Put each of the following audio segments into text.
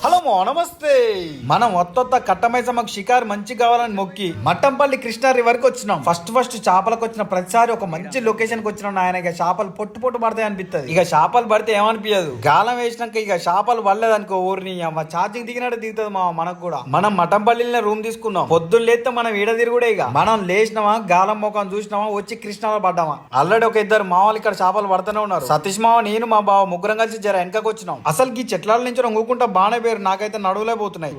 Hello నమస్తే. మనం ఒత్తొత్త కట్టమైసమ్మకు షికారు మంచి కావాలని మొక్కి మట్టంపల్లి కృష్ణా రివర్ కి వచ్చినాం. ఫస్ట్ చేపలకు వచ్చిన ప్రతిసారి ఒక మంచి లొకేషన్ కి వచ్చినాం. ఆయన ఇక చేపలు పొట్టు పడతాయి అనిపిస్తుంది. ఇక చేపలు పడితే ఏమనిపించదు. గాలం వేసినాక ఇక చేపలు పడలేదనుకో ఊరిని ఛార్జింగ్ దిగినట్టు దిగుతుంది మనకు కూడా. మనం మట్టంపల్లిలో రూమ్ తీసుకున్నాం. పొద్దున్న లేస్తే మనం ఈడ తిరుగుడే. ఇక మనం లేచినామా గాలం మొఖం చూసినామా వచ్చి కృష్ణాలో పడ్డామా. ఆల్రెడీ ఒక ఇద్దరు మామూలు ఇక్కడ చేపలు పడుతూనే ఉన్నారు. సతీష్ మావ నేను మా బావ ముగ్గురం కలిసి జర వెనకకి వచ్చినాం. అసలు ఈ చెట్ల నుంచి ఊకుంటా బాగానే పేరు నాకైతే నడువులే పోతున్నాయి.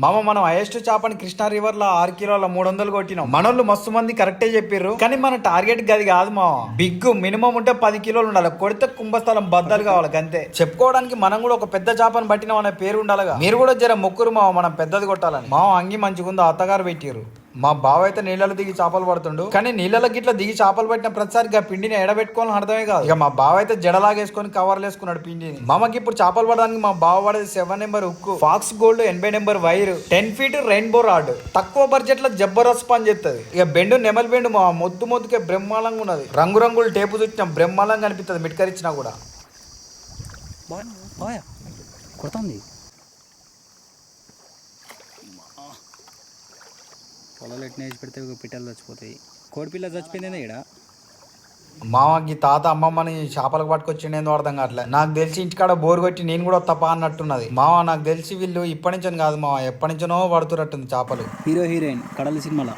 మామ మనం హైయెస్ట్ చేపని కృష్ణా రివర్ లో 6 కిలోల 300 కొట్టినాం. మనోళ్ళు మస్తు మంది కరెక్టే చెప్పారు. కానీ మన టార్గెట్ గది కాదు మా బిగ్ మినిమం ఉంటే 10 కిలోలు ఉండాలి. కొడితే కుంభస్థలం బద్దలు కావాలి అంతే. చెప్పుకోవడానికి మనం కూడా ఒక పెద్ద చేపని పట్టినాం అనే పేరు ఉండాలిగా. మీరు కూడా జర మొక్కురు మావ మనం పెద్దది కొట్టాలని. మా అంగి మంచిగుందో అత్తగారు పెట్టారు. మా బావ అయితే నీళ్ళలో దిగి చేపలు పడుతుండు. కానీ నీళ్ళలో గిట్ల దిగి చేపలు పట్టిన ప్రతిసారి పిండిని ఎడబెట్టుకోవాలని అర్థమే కాదు. ఇక మా బావ అయితే జడలాగేసుకొని కవర్లు వేసుకున్నాడు పిండిని. మామకి ఇప్పుడు చేపలు పడడానికి మా బావ పడేది 7 నెంబర్ ఉక్కు, fox gold 80 number wire, 10 feet rainbow rod. తక్కువ బడ్జెట్ లో జబర్దస్త్ పని చేస్తుంది. ఇక బెండు నెమలి బెండు మా మొద్దుకే బ్రహ్మాండంగా ఉన్నది. రంగురంగులు టేపు చుట్టిన బ్రహ్మాండంగా అనిపిస్తుంది. మిట్కరిచ్చినా కూడా పొలాలు ఎట్లా వేసి పెడితే పిట్టలు చచ్చిపోతాయి. కోడిపిల్ల చచ్చిపోయిందే ఇక్కడ. మామకి తాత అమ్మమ్మని చేపలకు పట్టుకొచ్చిండేందో అర్థం కావట్లేదు. నాకు తెలిసి ఇంటికాడ బోరు కొట్టి నేను కూడా తప్ప అన్నట్టున్నది. మామ నాకు తెలిసి వీళ్ళు ఇప్పటి నుంచో కాదు మామ ఎప్పటి నుంచో పడుతున్నట్టుంది చేపలు. హీరో హీరోయిన్ కడలి సినిమాలో.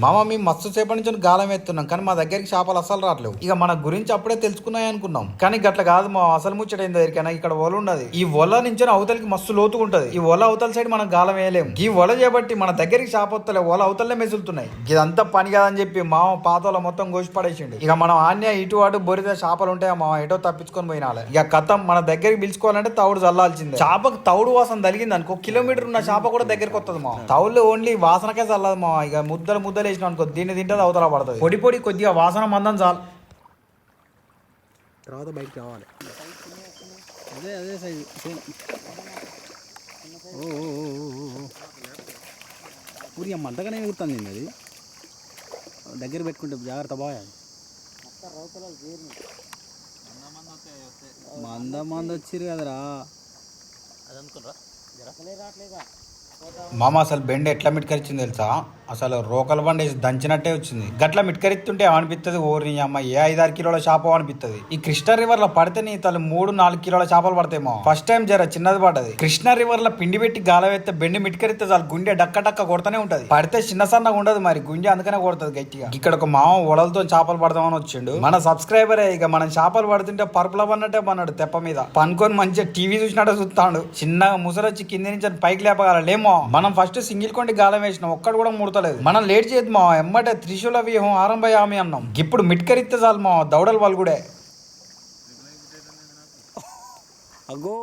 మామ మేము మస్తు సేపటి నుంచి గాలం ఎత్తున్నాం. కానీ మా దగ్గరికి చేపలు అసలు రావట్లేవు. ఇక మన గురించి అప్పుడే తెలుసుకున్నాయి అనుకున్నాం. కానీ గట్ల కాదు మా అసలు ముచ్చటైన దగ్గరికైనా ఇక్కడ ఒల ఉన్నది. ఈ ఒల నుంచి అవతలకి మస్తు లోతుగా ఉంటది. ఈ ఒల అవతల సైడ్ మనం గాలం వేయలేము. ఈ ఒల చేపట్టి మన దగ్గరికి చేప వస్తలే ఒల అవతలనే మెసులుతున్నాయి. ఇదంతా పని కాదని చెప్పి మామ పాతలో మొత్తం గోసి పడేసిండు. ఇక మనం ఆన్య ఇటు అటు బొరితే చేపలు ఉంటాయా మామ ఎటో తప్పించుకొని పోయినాలే. ఇక కథం మన దగ్గరికి పిలుచుకోవాలంటే తౌడు చల్లాల్సిందే. చేపకు తౌడు వాసన తగిలింది అనుకో కిలోమీటర్ ఉన్న చేప కూడా దగ్గరికి వస్తుంది మా. తౌడులో ఓన్లీ వాసనకే చల్లదు మా. ఇక ముద్దలు వేసిన అనుకో దీన్ని తింటే అవతల పడుతుంది. పొడి కొద్దిగా వాసన మందం చాలు. తర్వాత బయటకు రావాలి. అదే సైజు సేమ్. ఊరి అమ్మ అంతగానే ఎగురుతుంది. అది దగ్గర పెట్టుకుంటే జాగ్రత్త బాగా. మంద వచ్చిర్రు కదరా. మామ అసలు బెండ్ ఎట్లా మిట్కరిచ్చింది తెలుసా. అసలు రోకల బండి దంచినట్టే వచ్చింది. గట్ల మిట్కరిస్తుంటే అనిపిస్తుంది ఓరి అమ్మ ఏ 5-6 కిలోల చేప అనిపిస్తుంది. ఈ కృష్ణా రివర్ లో పడితే నీ తల 3-4 కిలోల చేపలు పడతాయేమో. ఫస్ట్ టైం జర చిన్నది పడ్డది. కృష్ణా రివర్ లో పిండి పెట్టి గాలవెత్తే బెండి మిట్కరిస్తే చాలు గుండె డక్క కొడతానే ఉంటది. పడితే చిన్న సన్నగా ఉండదు మరి గుండె అందుకనే కొడుతుంది గట్టిగా. ఇక్కడ ఒక మామ ఒలలతో చేపలు పడదామని వచ్చిండు. మన సబ్స్క్రైబరే. ఇక మనం చేపలు పడుతుంటే పరుపుల పన్నట్టే పన్నాడు తెప్ప మీద పనుకొని మంచిగా టీవీ చూసినట్టు చూస్తాడు. చిన్నగా ముసరొచ్చి కింది నుంచి పైకి లేపగలలేమో. మనం ఫస్ట్ సింగిల్ కొండి గాలం వేసినాం. ఒక్కడు కూడా ముడతలేదు. మనం లేట్ చేయదు మా ఎమ్మటే త్రిశూల వ్యూహం ఆరంభయామి అన్నాం. ఇప్పుడు మిట్కరిస్తే చాలు మా దౌడలు వాళ్ళు కూడా. అగో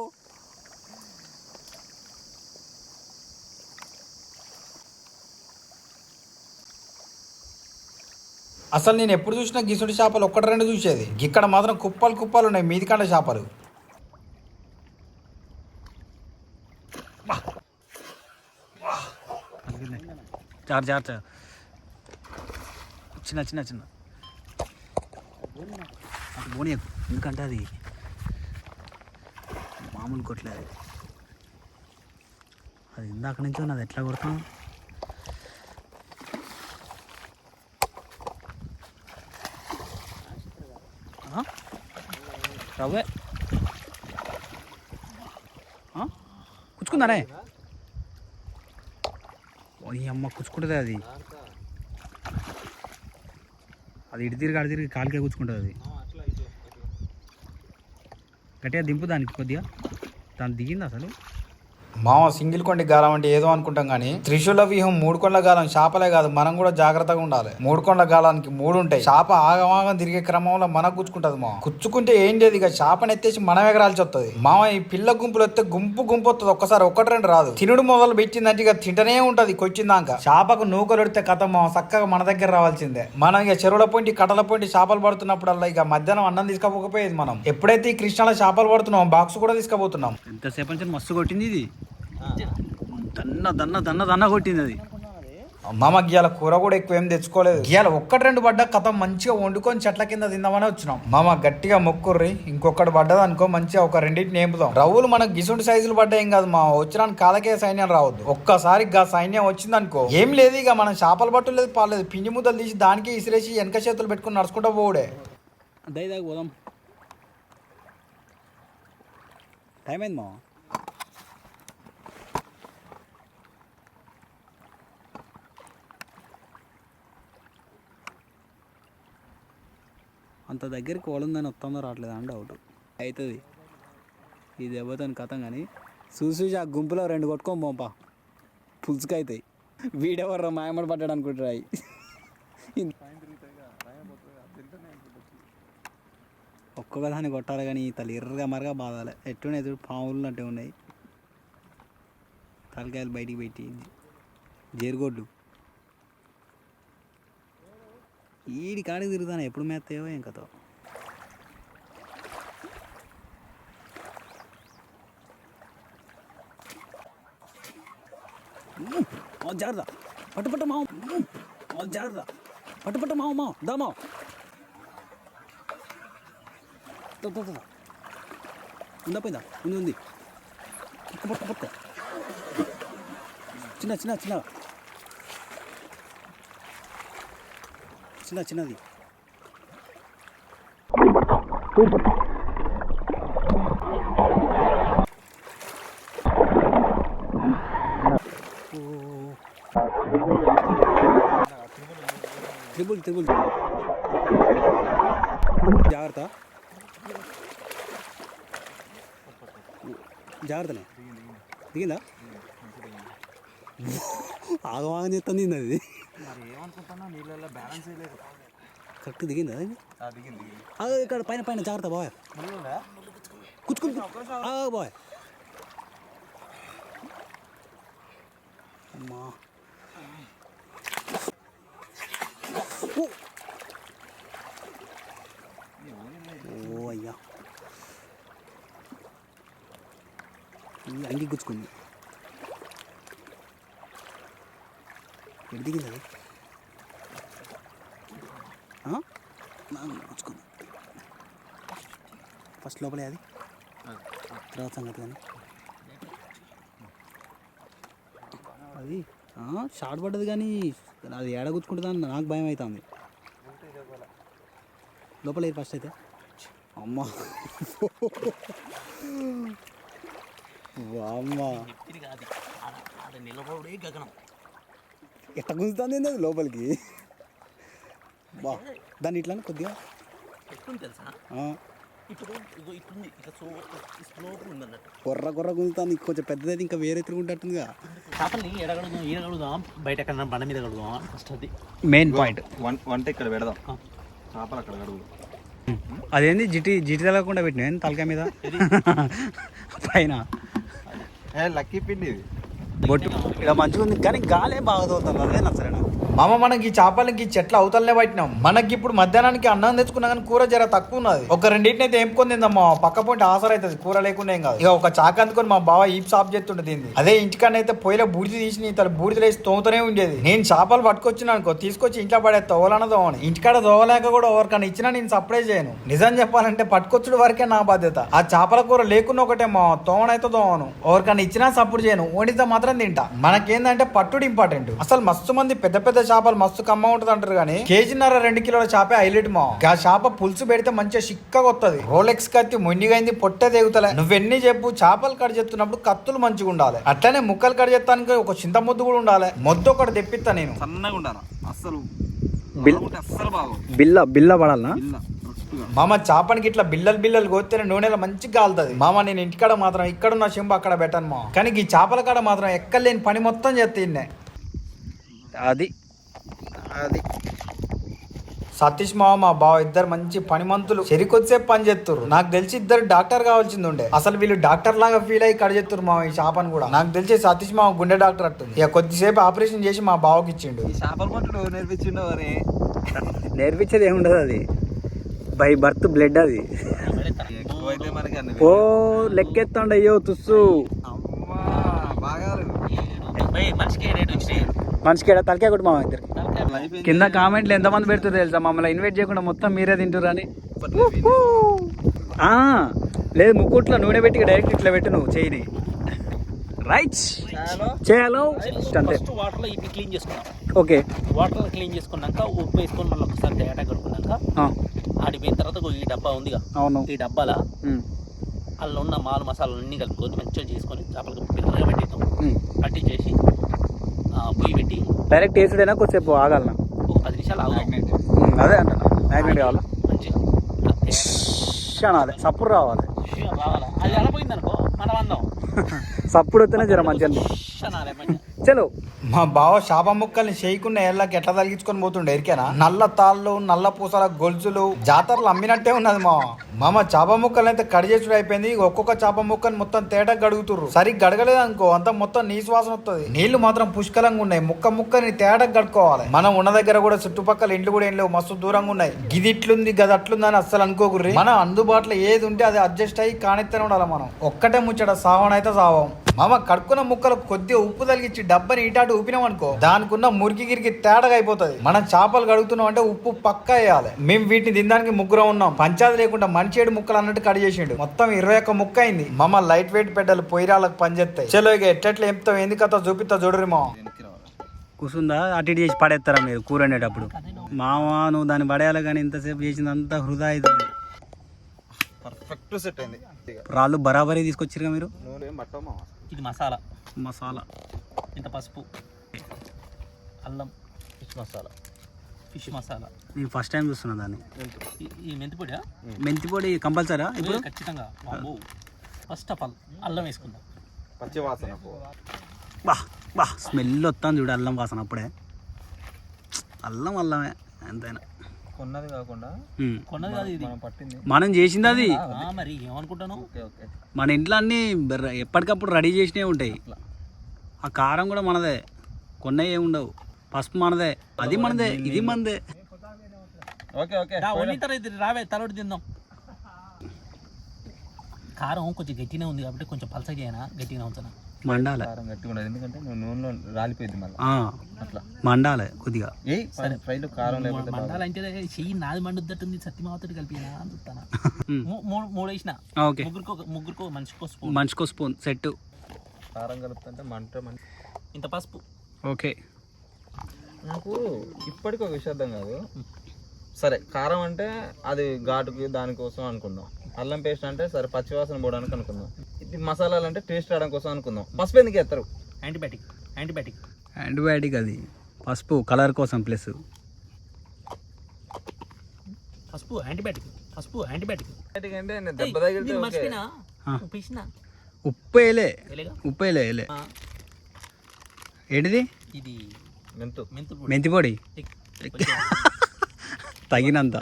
అసలు నేను ఎప్పుడు చూసినా గిసుడి చేపలు 1-2 చూసేది. ఇక్కడ మాత్రం కుప్పలు ఉన్నాయి మీదికండ చేపలు. చార్ చిన్న బోని ఎందుకంటే అది మామూలు కొట్టలేదు. అది ఇందాక నుంచి ఉన్నది ఎట్లా కొడతాం. రవ్వే కుచ్చుకుందానే. ఈ అమ్మ కుచ్చుకుంటుంది. అది ఇటు తిరిగి కాలికే కూర్చుకుంటుంది. అది గట్టిగా దింపు దానికి కొద్దిగా. దాన్ని దిగింది అసలు. మామ సింగిల్ కొండి గాలం అంటే ఏదో అనుకుంటాం కానీ త్రిశూల వ్యూహం 3 కొండల గాలం చేపలే కాదు మనం కూడా జాగ్రత్తగా ఉండాలి. 3 కొండల గాలానికి 3 ఉంటాయి. చేప ఆగమాగం తిరిగే క్రమంలో మనకు గుచ్చుకుంటది. మా కుచ్చుకుంటే ఏం లేదు. ఇక చేపను ఎత్తేసి మనం ఎగరాల్సి వస్తుంది. మామ ఈ పిల్ల గుంపులు వస్తే గుంపు వస్తుంది. ఒక్కసారి 1-2 రాదు. తినుడు మొదలు పెట్టిందంటే ఇక తింటనే ఉంటది కొచ్చిందాక. చేపకు నూకలుడితే కథ మా చక్కగా మన దగ్గర రావాల్సిందే. మనం ఇక చెరువుల పొంటి కట్టల పొంటి చేపలు పడుతున్నప్పుడల్లా ఇక మధ్యాహ్నం అన్నం తీసుకపోకపోయేది. మనం ఎప్పుడైతే ఈ కృష్ణాలో చేపలు పడుతున్నాం బాక్స్ కూడా తీసుకుపోతున్నాం. ఎంతసేపు మస్తు కొట్టింది ఇది. దన్న కొట్టింది అది. మామ గీయాల కూర కూడా ఎక్కువ ఏం తెచ్చుకోలేదు. గీయాల ఒక్కటి రెండు పడ్డా కథ మంచిగా వండుకొని చెట్ల కింద తిందామని వచ్చినాం. మామ గట్టిగా మొక్కుర్రి, ఇంకొకటి పడ్డది అనుకో మంచిగా ఒక రెండింటిని నేంపుదాం. రవ్వులు మనకు గిసుంటి సైజులు పడ్డా ఏం కాదు మా, వచ్చినాను కాలకే సైన్యం రావద్దు. ఒక్కసారి గా సైన్యం వచ్చింది అనుకో ఏం లేదు, ఇక మనం చేపలు పట్టు లేదు పాలేదు, పిండి ముద్దలు తీసి దానికి ఇసిరేసి వెనక చేతులు పెట్టుకుని నడుచుకుంటా పోవుడే. దయదాకా పోదాం. టైం అయింది మా. అంత దగ్గరికి పోలందని వస్తుందో రావట్లేదు అని డౌట్ అవుతుంది. ఇది దెబ్బతోని కథం కానీ చూసి ఆ గుంపులో 2 కొట్టుకొని పోంపా, పులుసుకు అవుతాయి. వీడెవర్రా మాయమడి పడ్డాడు అనుకుంటారు. ఒక్కొక్క దాన్ని కొట్టాలి కానీ తల్లి ఎర్రగా మరగా బాధాలి. ఎట్టున్నాయి చూడు, పాములు అంటే ఉన్నాయి. తలకాయలు బయటికి పెట్టి జేరుగొడ్లు ఈడి కాడికి తిరుగుతాను. ఎప్పుడు మేస్తాయో ఏం కథ. జాగ్రత్త, పట్టు మావు, జాగ్రత్త, పట్టు మావు దామా ఉందా పోయిందా, ఉంది పట్టుకో చిన్నది. త్రిబుల్ జాగ్రత్తనే దిగిందా? ఆగమాగం చేస్తుంది అది. ఏమనుకుంటున్నా నీళ్ళల్లో బ్యాలెన్స్ లేదు. కరెక్ట్ దిగిందా? ఇక్కడ పైన జాగ్రత్త బాయ్, కూర్చుకుంటు బాయ్. అమ్మా ఓ అయ్యా, అంగి గుచ్చుకుంది. ఎటు దిగింది అది? గుచ్చుకుంది ఫస్ట్ లోపలే, అది తర్వాత సంగతి. కానీ అది షార్ట్ పడ్డది కానీ అది ఏడ గుచ్చుకుంటుందని నాకు భయం అవుతుంది. లోపల ఫస్ట్ అయితే అమ్మా అమ్మా ఎట్ట గుంజుతుంది అది లోపలికి. బా దాన్ని ఇట్లా కొద్దిగా కొర్ర గుంజుతుంది. కొంచెం పెద్దదైతే ఇంకా వేరే తిరుగుంటుందిగా. చేపల్ని ఈడగలుగుదాం, బయట ఎక్కడ బండ మీద కడుగుదాం. ఫస్ట్ అది మెయిన్ పాయింట్. వంట ఇక్కడ పెడదాం, చేపలు అక్కడ కడుగుదాం. అదేంది జిటి తగలకుండా పెట్టినా తలకాయ మీద పైన లక్కీ పిండి ఇది. బొట్టు ఇలా మంచిగా ఉంది కానీ గాలే బాగా తోలుతుంది. అదే నచ్చలేనా మామ? మనకి ఈ చేపలకి చెట్ల అవతలనే పట్టినాం. మనకి ఇప్పుడు మధ్యాహ్నానికి అన్నం తెచ్చుకున్నా కానీ కూర జర తక్కువ ఉన్నది. ఒక రెండింటిని అయితే ఏంపుకొని తిందామా, పక్క పోటీ ఆసర అవుతుంది. కూర లేకుండా ఏం కాదు. ఇక ఒక చాక అందుకొని మా బావ ఈ సాఫ్ చేస్తుండే తింది. అదే ఇంటికన్నా అయితే పొయ్యిలో బూడిది తీసి తన బూడిదలు వేసి తోముతూనే ఉండేది. నేను చేపలు పట్టుకొచ్చిన అనుకో తీసుకొచ్చి ఇంట్లో పడేస్తా, ఓలన దోవని. ఇంటికాడ దోవలేక కూడా ఎవరికన్నా ఇచ్చినా నేను సప్లై చేయను. నిజం చెప్పాలంటే పట్టుకొచ్చుడు వరకే నా బాధ్యత. ఆ చేపల కూర లేకున్నా ఒకటే మా, తోమనైతే దోవను. ఎవరికన్నా ఇచ్చినా సపోర్ట్ చేయను, వండితే మాత్రం తింటా. మనకేందంటే పట్టుడు ఇంపార్టెంట్. అసలు మస్తు మంది పెద్ద చేపలు మస్తు కమ్మ ఉంటది అంటారు కానీ కేజీన్నర 2 కిలోల చేపే హైలైట్ మా. ఆ చేప పులుసు పెడితే మంచిగా చిక్కగా వస్తుంది. రోలెక్స్ కత్తి మొండిగైంది, పొట్టే తెగుతలే. నువ్వెన్ని చెప్పు, చేపలు కట్ చేస్తున్నప్పుడు కత్తులు మంచిగా ఉండాలి. అట్లనే ముక్కలు కట్ చేస్తానికి ఒక చింత ముద్దు కూడా ఉండాలి. మొద్దు ఒకటి తెప్పిస్తా నేను. సన్నగా ఉండాలి అస్సలు బిల్ల పడాలనా మామ? చేపనికి ఇట్లా బిల్లలు కోస్తేనే నూనెలో మంచిగా కాలుతుంది మామ. నేను ఇంటికాడ మాత్రం ఇక్కడున్న చెంబు అక్కడ పెట్టాను మా. కానీ ఈ చేపల కాడ మాత్రం ఎక్కలేని పని మొత్తం చేస్తే అది సతీష్ మామ మా బావ ఇద్దరు మంచి పనిమంతులు. చెరికొద్దిసేపు పని చేస్తారు. నాకు తెలిసి ఇద్దరు డాక్టర్ కావాల్సింది ఉండే. అసలు వీళ్ళు డాక్టర్ లాగా ఫీల్ అయ్యి కడిచేస్తారు మా ఈ చేపను కూడా. నాకు తెలిసి సతీష్ మామ గుండె డాక్టర్ అట్టుంది. ఇక కొద్దిసేపు ఆపరేషన్ చేసి మా బావకి ఇచ్చిండు. చేపలు పట్టుడు నేర్పించిండు. నేర్పించేది ఏముండదు, అది బై బర్త్ బ్లడ్. అది ఓ లెక్కెత్తండి. అయ్యో తుస్సు బాగా మనిషికి మనిషికి ఏడా తలకాయ కొట్టు మామ ఇద్దరికి. కింద కామెంట్లు ఎంతమంది పెడుతుంది తెలుసా, మమ్మల్ని ఇన్వైట్ చేయకుండా మొత్తం మీరే తింటురని. లేదు ముక్కుట్లో నూనె పెట్టి డైరెక్ట్ ఇట్లా పెట్టు నువ్వు చేయని. రైట్ చేయాలో అంతే. ఫస్ట్ వాటర్లో ఇవి క్లీన్ చేసుకున్నాం. ఓకే, వాటర్ క్లీన్ చేసుకున్నాక ఉప్పు వేసుకొని మళ్ళీ ఒకసారి తేడా కడుక్కున్నాక ఆడిపోయిన తర్వాత ఈ డబ్బా ఉందిగా, అవును, ఈ డబ్బాలో అందులో ఉన్న మాలు మసాలాలు అన్నీ కలుపుకొని మంచిగా చేసుకొని చేపలకు పిల్లలుగా పెట్టేద్దాం. పట్టించేసి పొయ్యి పెట్టి డైరెక్ట్ వేసుడైనా కొద్దిసేపు ఆగాలనా, ఒక 10 నిమిషాలు ఆగుదాం. అదే అంట మ్యాగ్నెట్ కావాలా, మంచిగా అనాలి, సప్పుడు రావాలి. రావాలా, అది అలపోయింది అనుకో మనం అందం సప్పుడు వస్తేనే జర మంచిగా చలో. మా బావ చేప ముక్కల్ని చేయకుండా ఏళ్ళకి ఎట్లా తలిగించుకొని పోతుండే ఎరికేనా. నల్ల తాళ్ళు, నల్ల పూసల గొలుసులు జాతరలు అమ్మినట్టే ఉన్నది మామ. చేప ముక్కలు అయితే కడి చేసుడు అయిపోయింది. ఒక్కొక్క చేప ముక్కని మొత్తం తేటగా గడుగుతుర్రు. సరిగ్గా గడగలేదు అనుకో అంతా మొత్తం నీసు వాసన వస్తుంది. నీళ్లు మాత్రం పుష్కలంగా ఉన్నాయి. ముక్కని తేటగా గడుకోవాలి. మనం ఉన్న దగ్గర కూడా చుట్టుపక్కల ఇండ్లు కూడా ఏం లేవు, మస్తు దూరంగా ఉన్నాయి. గిది ఇట్లుంది గది అట్లుంది అని అస్సలు అనుకోకుర్రి. మనం అందుబాటులో ఏది ఉంటే అది అడ్జస్ట్ అయ్యి కానిస్తూనే ఉండాలి. మనం ఒక్కటే ముచ్చట సావనైతే సావం మామ. కడుక్కున్న ముక్కలు కొద్దిగా ఉప్పు తలిగించి డబ్బని ఇటాటు ఊపినాం అనుకో దానికున్న మురికి గిరికి తేడాగా అయిపోతుంది. మనం చేపలు కడుగుతున్నాం అంటే ఉప్పు పక్కా వేయాలి. మేము వీటిని తినడానికి ముగ్గురం ఉన్నాం. పంచాది లేకుండా మంచి 7 ముక్కలు అన్నట్టు కట్ చేసిండు. మొత్తం 21 ముక్క అయింది. మామ లైట్ వెయిట్ పెట్టాలి, పొయ్యిరాళ్ళకి పనిచేస్తాయి. చలో ఇక ఎట్లా ఎంపుతాం ఎందుకతో చూపిస్తా చూడరు మా. కూర్చుందా అటు ఇటు చేసి పడేస్తారా మీరు కూర వండేటప్పుడు? మామ నువ్వు దాన్ని పడేయాలి కానీ ఇంతసేపు చేసిందంతా వృధా అవుతుంది. పర్ఫెక్ట్ సెట్ అయింది. రాళ్ళు బరాబరీ తీసుకొచ్చిరుగా మీరు. ఇది మసాలా, ఇంత పసుపు, అల్లం, ఫిష్ మసాలా. నేను ఫస్ట్ టైం చూస్తున్నా దాన్ని. ఈ మెంతిపొడి మెంతిపొడి కంపల్సరా ఇప్పుడు? ఖచ్చితంగా. ఫస్ట్ ఆఫ్ ఆల్ అల్లం వేసుకుందాం. పచ్చి వాసన బా స్మెల్ వస్తాను చూడు అల్లం వాసన. అప్పుడే అల్లమే ఎంతైనా కొన్నది కాకుండా కొన్నది కాదు ఇది, మనం చేసింది అది. మరి ఏమనుకుంటాను, మన ఇంట్లో అన్నీ ఎప్పటికప్పుడు రెడీ చేసినవి ఉంటాయి. ఆ కారం కూడా మనదే, కొన్నవి ఏమి ఉండవు. పసుపు మనదే, అది మనదే, ఇది మనదే. రావే తలొడి తిందాం. కారం కొంచెం గట్టిగా ఉంది కాబట్టి కొంచెం పలసగా చేయనా, గట్టిగా ఉంచనా. మండాలి, గట్టిగా ఉండదు ఎందుకంటే నూనెలో రాలిపోయింది మళ్ళీ. అట్లా మండాలి కొద్దిగా. సరే ఫ్రైలో కారం లేకపోతే మండాలంటే చెయ్యి నాది మండుద్దట్టుంది, సత్యమావతోటి కలిపి అని చెప్తాను. 3 వేసిన. ముగ్గురుకో మనిషికో స్పూన్ సెట్. కారం కలుపుతుంటే మంట ఇంత పసుపు. ఓకే, నాకు ఇప్పటికీ ఒక విషయం అర్థం కాదు. సరే కారం అంటే అది ఘాటుకి దానికోసం అనుకుందాం. అల్లం పేస్ట్ అంటే సరే పచ్చివాసన పోవడానికి అనుకుందాం. ఇది మసాలాలు అంటే టేస్ట్ రావడం కోసం అనుకుందాం. పసుపు ఎందుకు వేస్తారు? యాంటీబయాటిక్ అది. పసుపు కలర్ కోసం ప్లస్ పసుపు యాంటీబయాటిక్ అంటే దెబ్బ తగిలితే ఉప్పు వేయలే. ఏంటిది? ఇది మెంతిపొడి తగినంత.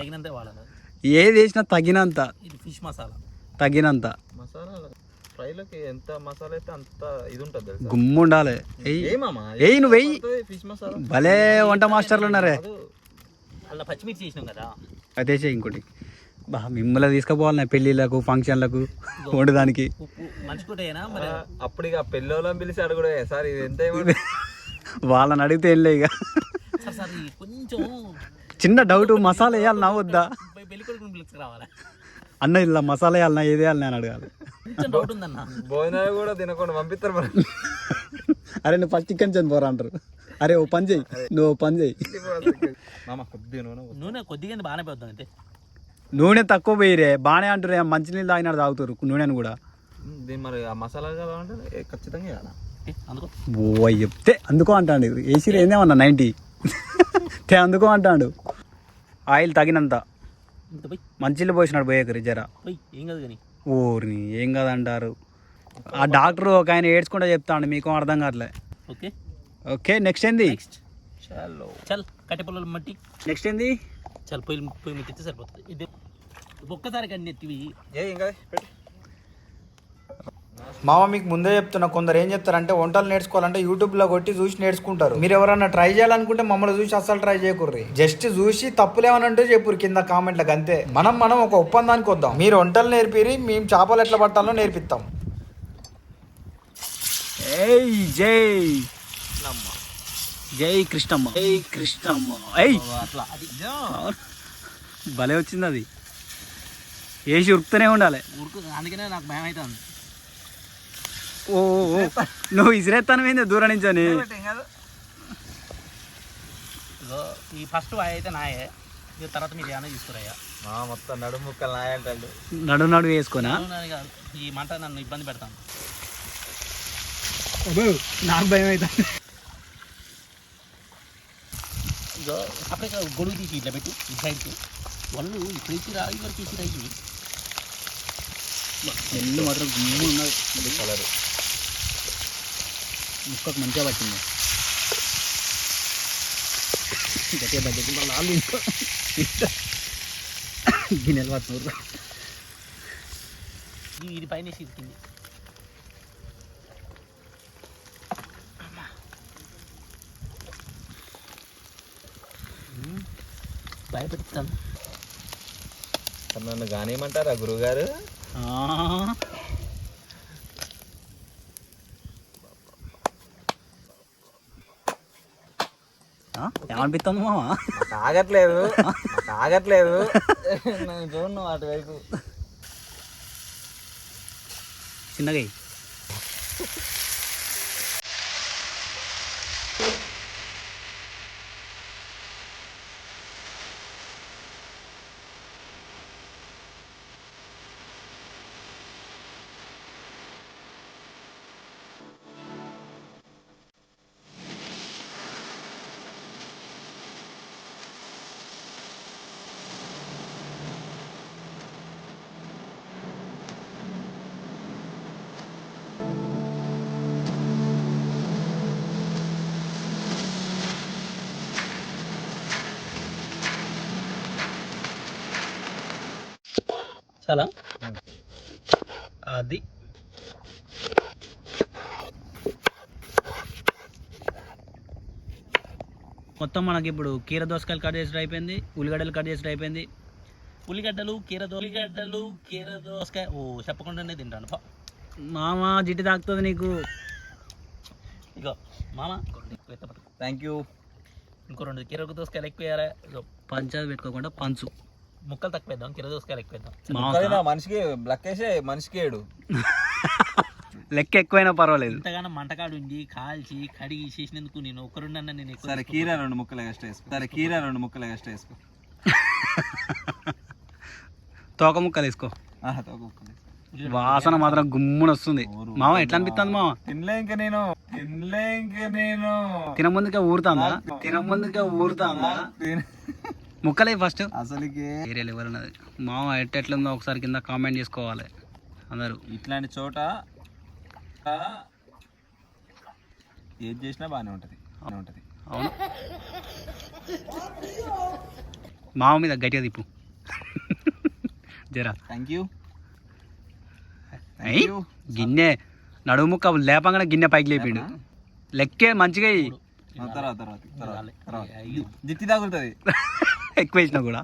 ఏది వేసినా తగినంత. ఇది ఫిష్ మసాలా తగినంత. మసాలా ఫ్రైలోకి ఎంత మసాలా అయితే అంత ఇది ఉంటుంది. గుమ్ము ఉండాలి. ఏయ్ నువ్వు వెయ్యి. ఫిష్ మసాలా భలే వంట మాస్టర్లు ఉన్నారే. అలా పచ్చిమిర్చి చేసినాం కదా, అదే చేయి. ఇంకోటి మిమ్మల్ని తీసుకుపోవాలి పెళ్ళిళ్ళకు ఫంక్షన్లకు వండడానికి. అప్పుడు ఇక పెళ్ళోళ్ళని పిలిచి అడుగుడే సార్ ఇది ఎంత వాళ్ళని అడిగితే ఏం లే. ఇక కొంచెం చిన్న డౌట్, మసాలా వేయాలన్నా వద్దా అన్న, ఇలా మసాలా వేయాలన్నా ఏది వేయాలన్నా అని అడగాలి. భోజనాలు కూడా తినకుండా పంపిస్తారు మరి. అరే నువ్వు ఫస్ట్ చికెన్ చంది పోరా అంటారు. అరే ఓ పని చెయ్యి, నువ్వు పని చెయ్యి. నూనె కొద్దిగా బాగానే పోతుంది అంతే. నూనె తక్కువ పోయిరే బాగానే అంటారు. మంచినీళ్ళు తాగినాడు తాగుతారు నూనెను కూడా. మరి ఆ మసాలా కావాలంటే ఖచ్చితంగా వేయాలా అందుకో. ఓ చెప్తే అందుకో అంటాడు. ఏసీ ఏందేమన్నా 90 అందుకో అంటాడు. ఆయిల్ తగినంత మంచిలు పోసినాడు పోయేకరి జర. ఏం కాదు కానీ ఓర్ని ఏం కాదంటారు. ఆ డాక్టర్ ఒక ఆయన ఏడ్చుకుంటా చెప్తాడు, మీకు అర్థం కావట్లే. ఓకే నెక్స్ట్ ఏంది? చల్ కట్టె పొలాలు మట్టి. నెక్స్ట్ ఏంది? చల్ పొయ్యి ముట్టిస్తే సరిపోతుంది. ఇది ఒక్కసారి కానీ ఎత్తివి మామ మీకు ముందే చెప్తున్నా, కొందరు ఏం చెప్తారంటే వంటలు నేర్చుకోవాలంటే యూట్యూబ్లో కొట్టి చూసి నేర్చుకుంటారు. మీరు ఎవరైనా ట్రై చేయాలనుకుంటే మమ్మల్ని చూసి అస్సలు ట్రై చేయకూర్రి. జస్ట్ చూసి తప్పులేమనంటే చెప్పురు కింద కామెంట్లకు అంతే. మనం ఒక ఒప్పందానికి వద్దాం. మీరు వంటలు నేర్పిరి, మేము చేపలు ఎట్లా పట్టాలో నేర్పిస్తాం. ఏయ్ జై జై కృష్ణమ్మ, జై కృష్ణమ్మ. ఏయ్ అట్లా అది భలే వచ్చింది అది. వేసి ఉరుకుతూనే ఉండాలి. ఉరుకు, అందుకనే నాకు భయం అవుతుంది. ఓ నువ్వు ఇసిరేస్తాను ఏంది దూరం నుంచి అని. ఇగో ఈ ఫస్ట్ వాయి అయితే నాయే, ఇక తర్వాత మీరు ఏమైనా తీసుకురాయ్యా. మొత్తం నడుము ముక్కలు నాయంటాడు. నడు వేసుకోనా. కాదు, ఈ మంట నన్ను ఇబ్బంది పెడతాను. నాకు భయం అవుతుంది. ఇగో సపరేట్గా గొడుగు తీసి ఇట్లా పెట్టు ఈ సైడ్కి. వాళ్ళు ఇప్పుడు ఇచ్చిరా ఇవరికి ఇచ్చిరా ఇవి ఎల్లు మాత్రం గుమ్ము ఉన్నది. కలర్ ముక్కకు మంచిగా పట్టింది. గట్టిగా బడ్జెట్ వాళ్ళు ఇంకో గిన్నెలు పడుతున్నారు. ఇది పైన ఇరికింది. భయపెడతాను. నన్ను కానియమంటారా గురువుగారు? ఏమనిపిస్తుంది మామ? తాగట్లేదు తాగట్లేదు. నేను చూడను అటువైపు. చిన్నగా చాలా అది మొత్తం మనకి ఇప్పుడు కీర దోసకాయలు కట్ చేసి అయిపోయింది, ఉల్లిగడ్డలు కట్ చేసి అయిపోయింది. ఉల్లిగడ్డలు కీర దోసకాయ ఓ చెప్పకుండానే తింటాను. మామ జిడ్డు తాకుతుంది నీకు. ఇగో మామ థ్యాంక్ యూ. ఇంకో 2 కీర దోసకాయలు ఎక్కువ వేయాలి. ఇగో పంచాది పెట్టుకోకుండా పంచు. ముక్కలు తక్కువ వేద్దాం, కీర దోసకాయలు ఎక్కువ వేద్దాం. మనిషికి లెక్కేసే, మనిషికి 7 లెక్క ఎక్కువైనా పర్వాలేదు. ఇంతగానో మంటకాడు ఉండి కాల్చి కడిగి చేసినందుకు నేను ఒకరుండన్నా నేను ఎక్కువ. సరే కీర 2 ముక్కలు ఎక్స్ట్రా వేసుకో. తోక ముక్కలు వేసుకో. తోక ముక్కలు వేసుకో. వాసన మాత్రం గుమ్మున వస్తుంది. మామ ఎట్లా అనిపిస్తుంది మామ? తినలే ఇంక నేను తినముందుకే ఊరుతాందా ముక్కలే ఫస్ట్. అసలుకి వేరే లెవెల్ ఉన్నది మామ. ఎట్లుందో ఒకసారి కింద కామెంట్ చేసుకోవాలి అందరూ. ఇట్లాంటి చోట ఏది చేసినా బాగానే ఉంటుంది. అవును మామ మీద గట్టిగా తిప్పు జరా. Thank you. గిన్నె నడుము ముక్క లేపంగానే గిన్నె పైకి లేపిండు. లెక్కే మంచిగా జిట్టి తాగుతుంది ఎక్కువ వేసినా కూడా.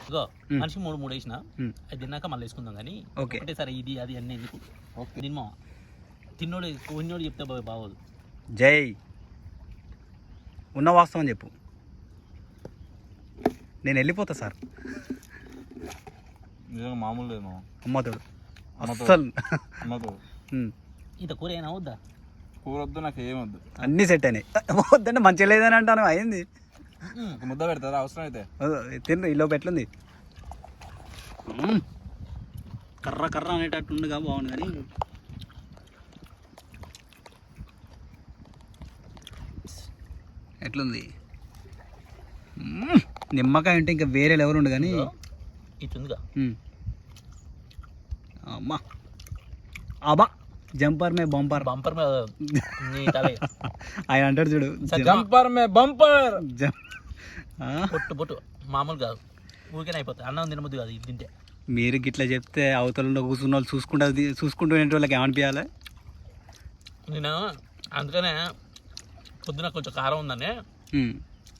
ఇగో మనిషి 3 వేసిన, అది తిన్నాక మళ్ళీ వేసుకుందాం కానీ ఒకటే సరే ఇది అది అన్నీ ఎందుకు. తిన్నమా తిన్నోడు కొన్నోడు చెప్తే బాగోదు. జై ఉన్న వాస్తవం చెప్పు. నేను వెళ్ళిపోతా సార్. మామూలు లేదు మా అమ్మతోడు అస్సలు. ఇంత కూర అయినా వద్దా? కూర వద్దు, నాకు ఏమొద్దు. అన్నీ సెట్ అయినాయి. వద్దంటే మంచిగా లేదని అంటాను. అయింది ముద్ద పెడతారా అవసరం అయితే? తిండ్రు ఈలోపు ఎట్లుంది? కర్ర కర్ర అనేటట్టుండగా బాగుంది కానీ ఎట్లుంది? నిమ్మకాయ అంటే ఇంకా వేరే లెవెల్ ఉండు కానీ ఇట్లుందిగా. అమ్మా అబ్బా జంపర్ మే బంపర్ ఆయన అంటాడు చూడు, జంపర్ మే బంపర్. పొట్టు పొట్టు మామూలు కాదు, ఊరికే అయిపోతుంది. అన్నం తినముద్దు కాదు ఇది తింటే. మీరు గిట్లా చెప్తే అవతలలో కూర్చున్న వాళ్ళు చూసుకుంటూ వాళ్ళకి ఏమనిపించాలి? నేను అందుకనే పొద్దున కొంచెం కారం ఉందని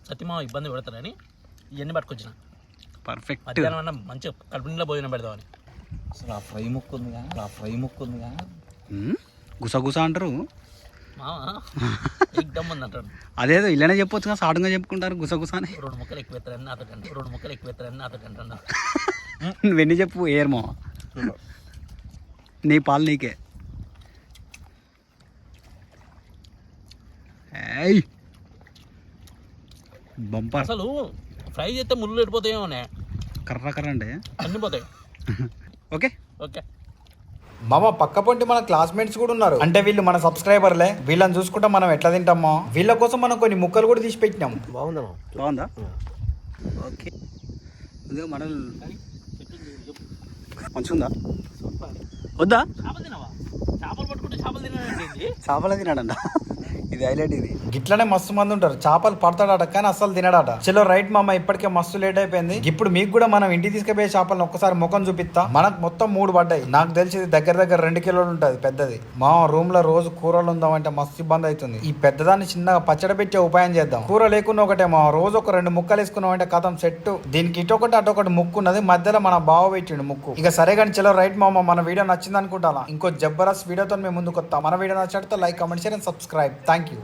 సత్యమా ఇబ్బంది పెడతానని ఇవన్నీ పట్టుకొచ్చిన. పర్ఫెక్ట్. మధ్యాహ్నం అన్న మంచిగా కడుపు నిండా భోజనం పెడదామని. అసలు ఆ ఫ్రై ముక్కు ఉందిగా, గుసగుస అంటారు. మామ ఎగ్దమ్ ఉంది అంటాడు. అదేదో ఇలానే చెప్పొచ్చు కదా, సాటుగా చెప్పుకుంటారు గుసగుసాని. 2 ముక్కలు ఎక్కువ ఎత్తారని నాతో 2 ముక్కలు ఎక్కువ ఎత్తారని నాతో అంటాడు. నువ్వెన్ని చెప్పు ఏర్మో, నీ పాలు నీకే. ఏయ్ బంపర్. అసలు ఫ్రై చేస్తే ముళ్ళు ఎడిపోతాయేమోనే, కర్ర కర్ర అంటే అన్ని పోతాయి. ఓకే. ఓకే మామ పక్క పొంటి మన క్లాస్మేట్స్ కూడా ఉన్నారు, అంటే వీళ్ళు మన సబ్స్క్రైబర్లే. వీళ్ళని చూసుకుంటా మనం ఎట్లా తింటామో, వీళ్ళ కోసం మనం కొన్ని ముక్కలు కూడా తీసి పెట్టినాం. బాగుందా? ఓకే. ఇదే మనల్ మంచిగుందా వద్దా? చేపలు తినవా? చేపలు పట్టుకుంటే చేపలు తినాలండి. చేపలే తినాడంట, ఇది హైలైట్. ఇది గిట్లనే మస్తు మంది ఉంటారు, చేపలు పడతాడట కానీ అస్సలు తినడాట. చలో రైట్ మామ, ఇప్పటికే మస్తు లేట్ అయిపోయింది. ఇప్పుడు మీకు కూడా మనం ఇంటికి తీసుకుపోయే చేపలను ఒక్కసారి ముఖం చూపిస్తా. మనకు మొత్తం 3 పడ్డాయి. నాకు తెలిసి దగ్గర 2 కిలోలు ఉంటుంది పెద్దది. మా రూమ్ లో రోజు కూరలు ఉందామంటే మస్తు ఇబ్బంది అవుతుంది. ఈ పెద్దదాన్ని చిన్నగా పచ్చడి పెట్టే ఉపాయం చేద్దాం. కూర లేకుండా ఒకటే మా రోజు ఒక 2 ముక్కలు వేసుకున్నాం అంటే కథం సెట్. దీనికి ఇటొకటి అటొకటి ముక్కు ఉన్నది, మధ్యలో మన బావ పెట్టిండు ముక్కు. ఇక సరే కానీ చలో రైట్ మామ, మన వీడియో నచ్చింది అనుకుంటా. ఇంకో జబర్దస్త్ వీడియోతో మేము ముందుకు వస్తాం. మన వీడియో నచ్చినట్టు like, comment, share and subscribe. Thank you.